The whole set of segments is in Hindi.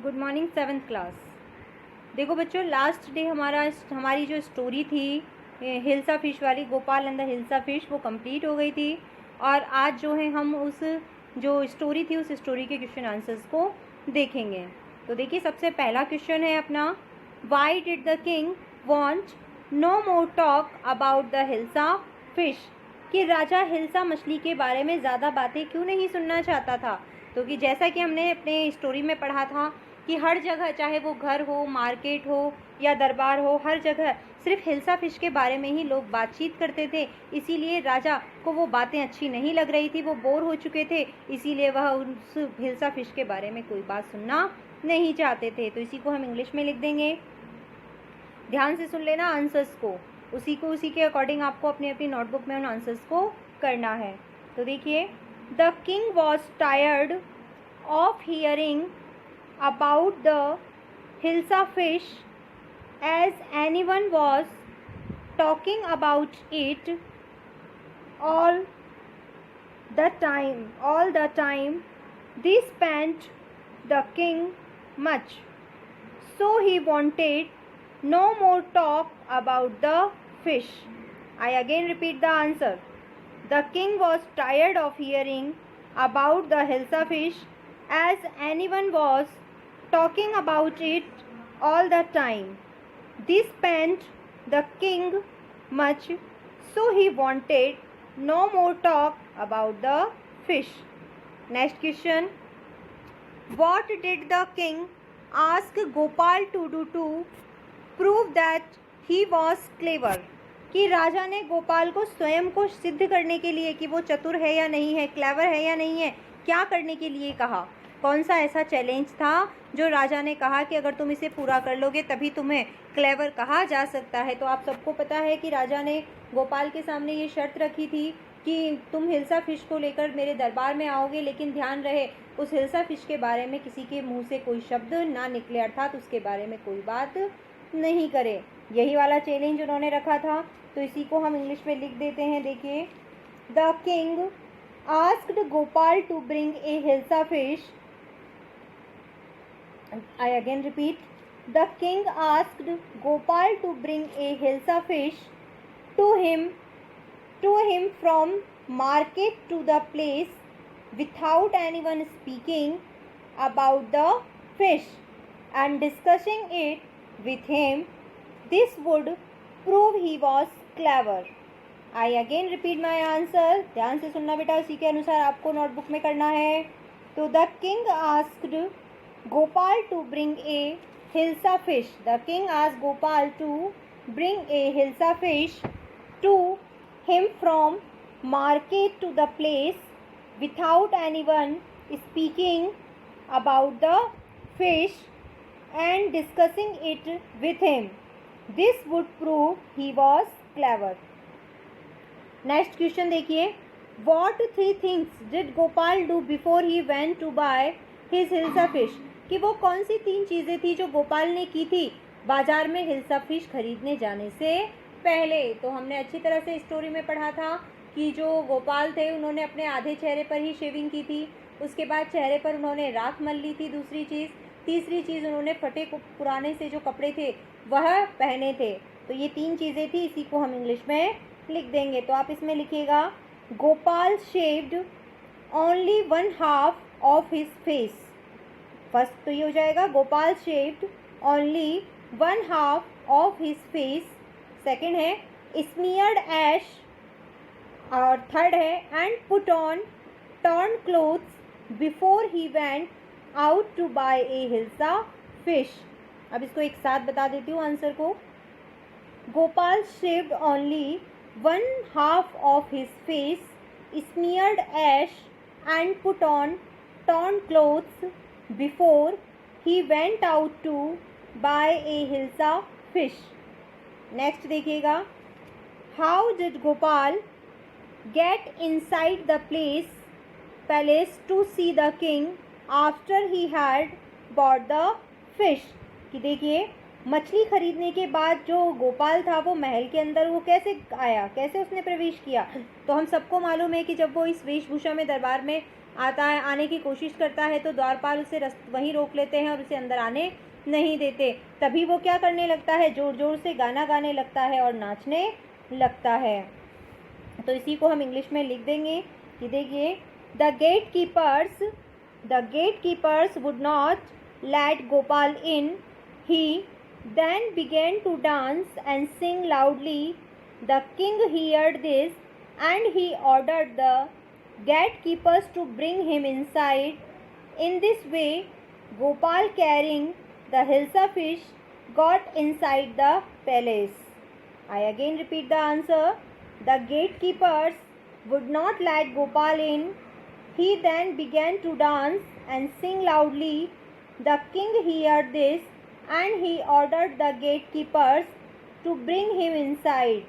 Good morning seventh class. देखो बच्चों, लास्ट डे हमारी जो स्टोरी थी हिल्सा फिश वाली, Gopal and the hilsa fish, वो कंप्लीट हो गई थी। और आज जो है हम उस जो स्टोरी थी उस स्टोरी के क्वेश्चन आंसर्स को देखेंगे। तो देखिए, सबसे पहला क्वेश्चन है अपना, why did the king want no more talk about the hilsa fish, कि राजा हिल्सा मछली के बारे में ज़्यादा बातें क्यों नहीं सुनना चाहता था। तो कि जैसा कि हमने अपने स्टोरी में पढ़ा था कि हर जगह, चाहे वो घर हो, मार्केट हो या दरबार हो, हर जगह सिर्फ हिल्सा फिश के बारे में ही लोग बातचीत करते थे। इसीलिए राजा को वो बातें अच्छी नहीं लग रही थी, वो बोर हो चुके थे, इसीलिए वह उस हिल्सा फिश के बारे में कोई बात सुनना नहीं चाहते थे। तो इसी को हम इंग्लिश में लिख देंगे। ध्यान से सुन लेना आंसर्स को, उसी के अकॉर्डिंग आपको अपनी अपनी नोटबुक में उन आंसर्स को करना है। तो देखिए, the king was tired of hearing about the Hilsa fish, as anyone was talking about it all all the time. This spent the king much, so he wanted no more talk about the fish. I again repeat the answer. The king was tired of hearing about the Hilsa fish, as anyone was talking about it all the time. This spent the king much, so he wanted no more talk about the fish. Next question. What did the king ask Gopal to do to prove that he was clever? कि राजा ने गोपाल को स्वयं को सिद्ध करने के लिए कि वो चतुर है या नहीं है, क्लेवर है या नहीं है, क्या करने के लिए कहा? कौन सा ऐसा चैलेंज था जो राजा ने कहा कि अगर तुम इसे पूरा कर लोगे तभी तुम्हें क्लेवर कहा जा सकता है? तो आप सबको पता है कि राजा ने गोपाल के सामने ये शर्त रखी थी कि तुम हिल्सा फिश को लेकर मेरे दरबार में आओगे, लेकिन ध्यान रहे उस हिल्सा फिश के बारे में किसी के मुंह से कोई शब्द ना निकले, अर्थात उसके बारे में कोई बात नहीं करे। यही वाला चैलेंज उन्होंने रखा था। तो इसी को हम इंग्लिश में लिख देते हैं। देखिए, the king asked Gopal to bring a hilsa fish. I again repeat, the king asked Gopal to bring a hilsa fish to him from market to the place without anyone speaking about the fish and discussing it with him. This would prove he was clever. I again repeat my answer. ध्यान से सुनना बेटा, उसी के अनुसार आपको नोटबुक में करना है। तो the king asked Gopal to bring a hilsa fish. The king asked Gopal to bring a hilsa fish to him from market to the place without anyone speaking about the fish and discussing it with him. This would prove he was clever. Next question देखिए, what 3 things did Gopal do before he went to buy his hilsa fish? कि वो कौन सी 3 चीज़ें थी जो गोपाल ने की थी बाजार में हिल्सा फिश खरीदने जाने से पहले? तो हमने अच्छी तरह से स्टोरी में पढ़ा था कि जो गोपाल थे उन्होंने अपने आधे चेहरे पर ही शेविंग की थी, उसके बाद चेहरे पर उन्होंने राख मल ली थी दूसरी चीज़, तीसरी चीज़ उन्होंने फटे पुराने से जो कपड़े थे वह पहने थे। तो ये 3 चीज़ें थी, इसी को हम इंग्लिश में लिख देंगे। तो आप इसमें लिखिएगा, Gopal shaved only 1/2 of his face. First तो ये हो जाएगा, Gopal shaved only 1/2 of his face. Second है स्मीयर्ड ऐश, और थर्ड है and put on torn clothes before he went out to buy a hilsa fish. अब इसको एक साथ बता देती हूँ आंसर को। Gopal shaved only 1/2 of his face, smeared ash and put on torn clothes before he went out to buy a hilsa fish. Next देखिएगा, how did Gopal get inside the palace to see the king after he had bought the fish? कि देखिए, मछली खरीदने के बाद जो गोपाल था वो महल के अंदर वो कैसे आया, कैसे उसने प्रवेश किया? तो हम सबको मालूम है कि जब वो इस वेशभूषा में दरबार में आता है, आने की कोशिश करता है तो द्वारपाल उसे वहीं रोक लेते हैं और उसे अंदर आने नहीं देते। तभी वो क्या करने लगता है, जोर जोर से गाना गाने लगता है और नाचने लगता है। तो इसी को हम इंग्लिश में लिख देंगे कि देखिए, the gate keepers would not let Gopal in, he then began to dance and sing loudly. The king heard this, and he ordered the gatekeepers to bring him inside. In this way, Gopal, carrying the Hilsa fish, got inside the palace. I again repeat the answer. The gatekeepers would not let Gopal in. He then began to dance and sing loudly. The king heard this, and he ordered the gatekeepers to bring him inside.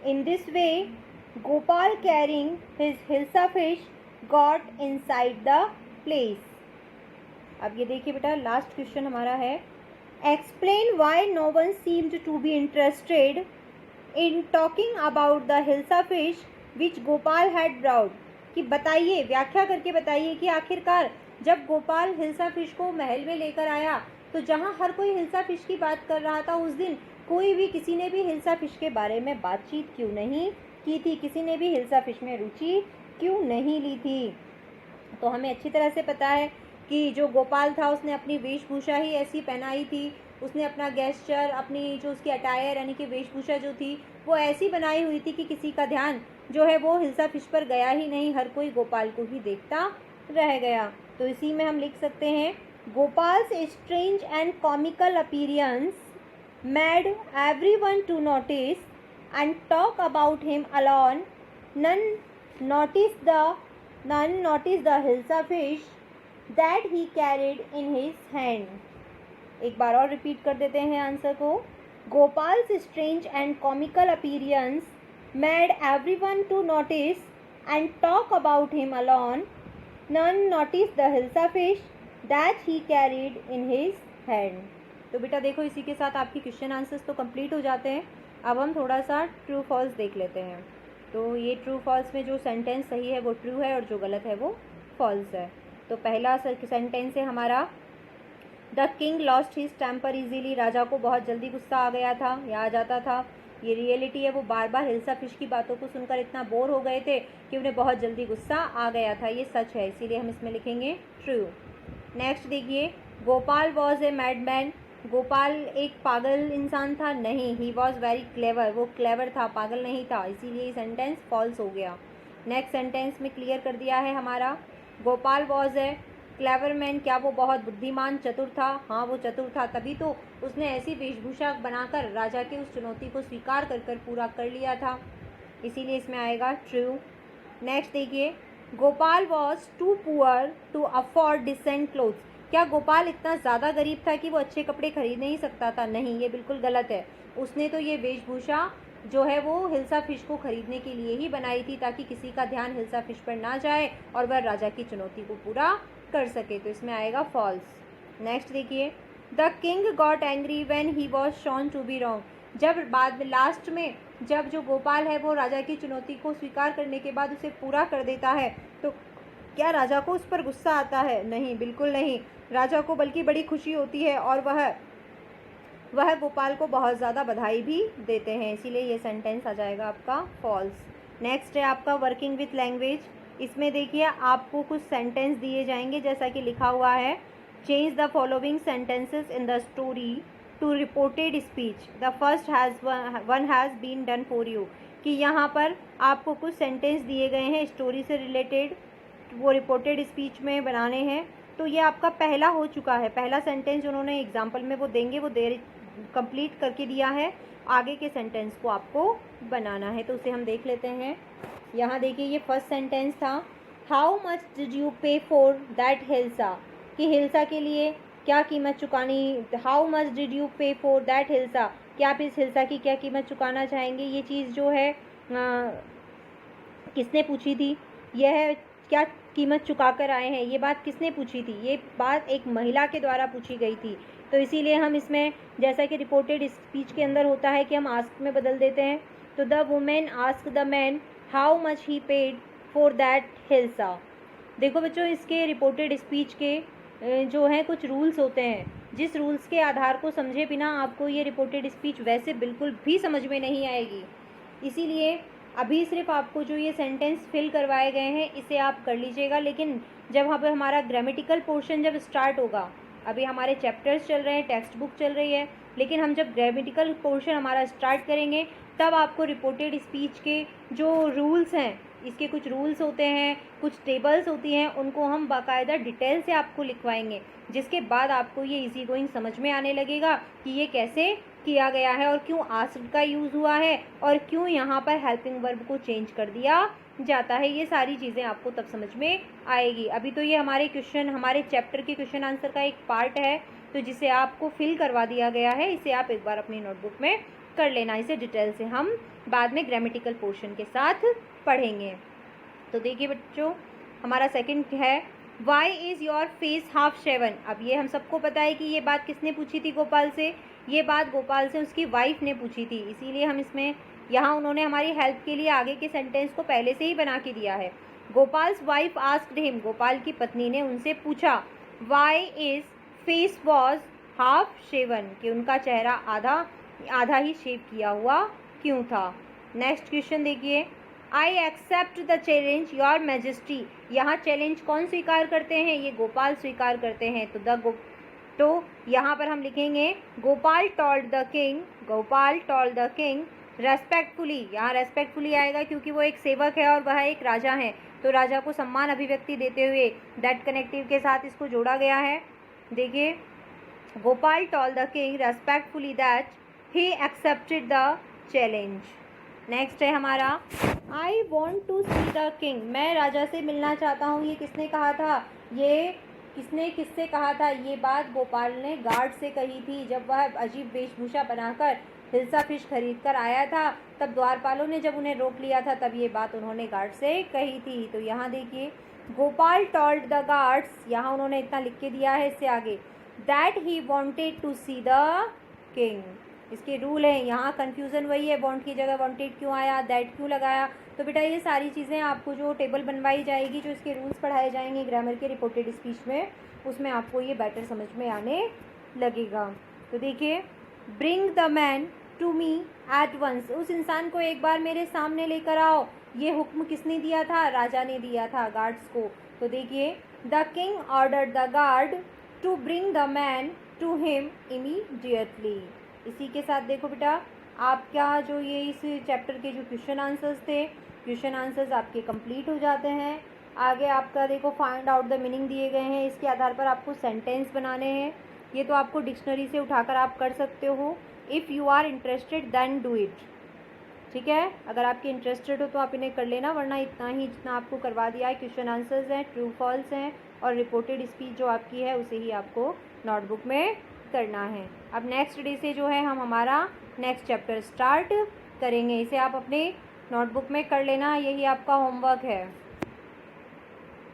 In this way, Gopal, carrying his Hilsa fish, got inside the place. अब ये देखिए बेटा, लास्ट क्वेश्चन हमारा है, explain why no one seemed to be interested in talking about the hilsa fish which Gopal had brought. कि बताइए, व्याख्या करके बताइए कि आखिरकार जब गोपाल हिल्सा फिश को महल में लेकर आया तो जहाँ हर कोई हिल्सा फिश की बात कर रहा था, उस दिन कोई भी किसी ने भी हिल्सा फिश के बारे में बातचीत क्यों नहीं की थी, किसी ने भी हिल्सा फिश में रुचि क्यों नहीं ली थी। तो हमें अच्छी तरह से पता है कि जो गोपाल था उसने अपनी वेशभूषा ही ऐसी पहनाई थी, उसने अपना गेस्चर, अपनी जो उसकी अटायर यानी कि वेशभूषा जो थी वो ऐसी बनाई हुई थी कि किसी का ध्यान जो है वो हिल्सा फिश पर गया ही नहीं, हर कोई गोपाल को ही देखता रह गया। तो इसी में हम लिख सकते हैं, Gopal's strange and comical appearance made everyone to notice and talk about him alone, none noticed the hilsa fish that he carried in his hand. एक बार और रिपीट कर देते हैं आंसर को, Gopal's strange and comical appearance made everyone to notice and talk about him alone, none noticed the hilsa fish that he carried in his hand. तो बेटा देखो, इसी के साथ आपकी क्वेश्चन आंसर्स तो कंप्लीट हो जाते हैं। अब हम थोड़ा सा ट्रू फॉल्स देख लेते हैं। तो ये ट्रू फॉल्स में जो सेंटेंस सही है वो ट्रू है और जो गलत है वो फॉल्स है। तो पहला सेंटेंस है हमारा, the king lost his temper easily. राजा को बहुत जल्दी गुस्सा आ गया था या आ जाता था। ये रियलिटी है, वो बार बार हिल्सा फिश की बातों को सुनकर इतना बोर हो गए थे कि उन्हें बहुत जल्दी गुस्सा आ गया था। ये सच है, इसीलिए हम इसमें लिखेंगे ट्रू। नेक्स्ट देखिए, Gopal was a madman. Gopal एक पागल इंसान था, नहीं, ही वॉज वेरी क्लेवर, वो क्लेवर था, पागल नहीं था, इसीलिए ये सेंटेंस फॉल्स हो गया। नेक्स्ट सेंटेंस में क्लियर कर दिया है हमारा, Gopal was A clever man, क्या वो बहुत बुद्धिमान चतुर था? हाँ, वो चतुर था, तभी तो उसने ऐसी वेशभूषा बनाकर राजा की उस चुनौती को स्वीकार कर पूरा कर लिया था, इसीलिए इसमें आएगा ट्रू। नेक्स्ट देखिए, Gopal was too poor to afford decent clothes. क्या गोपाल इतना ज़्यादा गरीब था कि वो अच्छे कपड़े खरीद नहीं सकता था? नहीं, ये बिल्कुल गलत है। उसने तो ये वेशभूषा जो है वो हिल्सा फिश को खरीदने के लिए ही बनाई थी, ताकि किसी का ध्यान हिल्सा फिश पर ना जाए और वह राजा की चुनौती को पूरा कर सके। तो इसमें आएगा फॉल्स। नेक्स्ट देखिए, the king got angry when he was shown to be wrong. जब बाद में लास्ट में जब जो गोपाल है वो राजा की चुनौती को स्वीकार करने के बाद उसे पूरा कर देता है, तो क्या राजा को उस पर गुस्सा आता है? नहीं, बिल्कुल नहीं। राजा को बल्कि बड़ी खुशी होती है और वह गोपाल को बहुत ज़्यादा बधाई भी देते हैं, इसीलिए ये सेंटेंस आ जाएगा आपका फॉल्स। नेक्स्ट है आपका वर्किंग विथ लैंग्वेज। इसमें देखिए आपको कुछ सेंटेंस दिए जाएंगे, जैसा कि लिखा हुआ है, change the following sentences in the story to reported speech, the first one has been done for you. कि यहाँ पर आपको कुछ सेंटेंस दिए गए हैं स्टोरी से रिलेटेड, वो रिपोर्टेड स्पीच में बनाने हैं। तो ये आपका पहला हो चुका है, पहला सेंटेंस जो उन्होंने एग्जाम्पल में वो देंगे वो कंप्लीट करके दिया है, आगे के सेंटेंस को आपको बनाना है। तो उसे हम देख लेते हैं। यहाँ देखिए, ये फर्स्ट सेंटेंस था, हाउ मच डिड यू पे फॉर दैट हिल्सा। कि हिल्सा के लिए क्या कीमत चुकानी, हाउ मच डिड यू पे फॉर दैट हिल्सा, क्या आप इस हिल्सा की क्या कीमत चुकाना चाहेंगे। ये चीज़ जो है किसने पूछी थी, यह क्या कीमत चुका कर आए हैं, ये बात किसने पूछी थी? ये बात एक महिला के द्वारा पूछी गई थी। तो इसीलिए हम इसमें, जैसा कि रिपोर्टेड स्पीच के अंदर होता है कि हम आस्क में बदल देते हैं, तो the women ask the man how much he paid for that hilsa. देखो बच्चों, इसके रिपोर्टेड स्पीच के जो हैं कुछ रूल्स होते हैं, जिस रूल्स के आधार को समझे बिना आपको ये रिपोर्टेड स्पीच वैसे बिल्कुल भी समझ में नहीं आएगी। इसीलिए अभी सिर्फ आपको जो ये सेंटेंस फिल करवाए गए हैं इसे आप कर लीजिएगा, लेकिन जब वहाँ पर हमारा ग्रामेटिकल पोर्शन जब स्टार्ट होगा, अभी हमारे चैप्टर्स चल रहे हैं, टेक्स्ट बुक चल रही है, लेकिन हम जब ग्रामेटिकल पोर्शन हमारा स्टार्ट करेंगे तब आपको रिपोर्टेड स्पीच के जो रूल्स हैं, इसके कुछ रूल्स होते हैं, कुछ टेबल्स होती हैं, उनको हम बाकायदा डिटेल से आपको लिखवाएंगे, जिसके बाद आपको ये इजी गोइंग समझ में आने लगेगा कि ये कैसे किया गया है और क्यों आस्क्ड का यूज़ हुआ है और क्यों यहाँ पर हेल्पिंग वर्ब को चेंज कर दिया जाता है। ये सारी चीज़ें आपको तब समझ में आएगी। अभी तो ये हमारे चैप्टर के क्वेश्चन आंसर का एक पार्ट है, तो जिसे आपको फिल करवा दिया गया है, इसे आप एक बार अपनी नोटबुक में कर लेना। इसे डिटेल से हम बाद में ग्रामेटिकल पोर्शन के साथ पढ़ेंगे। तो देखिए बच्चों, हमारा सेकंड है, why is your face half shaven. अब ये हम सबको पता है कि ये बात किसने पूछी थी गोपाल से, ये बात गोपाल से उसकी वाइफ ने पूछी थी, इसीलिए हम इसमें यहाँ उन्होंने हमारी हेल्प के लिए आगे के सेंटेंस को पहले से ही बना के दिया है। Gopal's wife asked him, Gopal की पत्नी ने उनसे पूछा, why is face was half shaven, कि उनका चेहरा आधा ही शेव किया हुआ क्यों था। नेक्स्ट क्वेश्चन देखिए, I accept the challenge your majesty. यहाँ चैलेंज कौन स्वीकार करते हैं, ये गोपाल स्वीकार करते हैं। तो यहाँ पर हम लिखेंगे Gopal told the king respectfully. यहाँ रेस्पेक्टफुली आएगा क्योंकि वो एक सेवक है और वह एक राजा है, तो राजा को सम्मान अभिव्यक्ति देते हुए दैट कनेक्टिव के साथ इसको जोड़ा गया है। देखिए, Gopal told the king respectfully that he accepted the challenge. Next है हमारा, I want to see the king. मैं राजा से मिलना चाहता हूँ। ये किसने कहा था, ये किससे कहा था, ये बात गोपाल ने गार्ड से कही थी। जब वह अजीब वेशभूषा बनाकर हिल्सा फिश खरीद कर आया था, तब द्वारपालों ने जब उन्हें रोक लिया था, तब ये बात उन्होंने गार्ड से कही थी। तो यहाँ देखिए, गोपाल टोल्ड द गार्ड्स, यहाँ उन्होंने इतना लिख के दिया है इससे आगे, that he wanted to see the king. इसके रूल है, यहाँ कन्फ्यूज़न वही है, वॉन्ट की जगह वॉन्टेड क्यों आया, दैट क्यों लगाया। तो बेटा ये सारी चीज़ें आपको जो टेबल बनवाई जाएगी, जो इसके रूल्स पढ़ाए जाएंगे ग्रामर के रिपोर्टेड स्पीच में, उसमें आपको ये बेटर समझ में आने लगेगा। तो देखिए, bring the man to me at once, उस इंसान को एक बार मेरे सामने लेकर आओ। ये हुक्म किसने दिया था, राजा ने दिया था गार्ड्स को। तो देखिए, the king ordered the guard to bring the man to him immediately. इसी के साथ देखो बेटा, आपका जो ये इस चैप्टर के जो क्वेश्चन आंसर्स थे, क्वेश्चन आंसर्स आपके कंप्लीट हो जाते हैं। आगे आपका देखो फाइंड आउट द मीनिंग दिए गए हैं, इसके आधार पर आपको सेंटेंस बनाने हैं। ये तो आपको डिक्शनरी से उठाकर आप कर सकते हो। If you are interested then do it, ठीक है। अगर आपके इंटरेस्टेड हो तो आप इन्हें कर लेना, वरना इतना ही जितना आपको करवा दिया है। क्वेश्चन आंसर्स हैं, ट्रू फॉल्स हैं, और रिपोर्टेड स्पीच जो आपकी है उसे ही आपको नोटबुक में करना है। अब नेक्स्ट डे से जो है हम हमारा नेक्स्ट चैप्टर स्टार्ट करेंगे। इसे आप अपने नोटबुक में कर लेना, यही आपका होमवर्क है।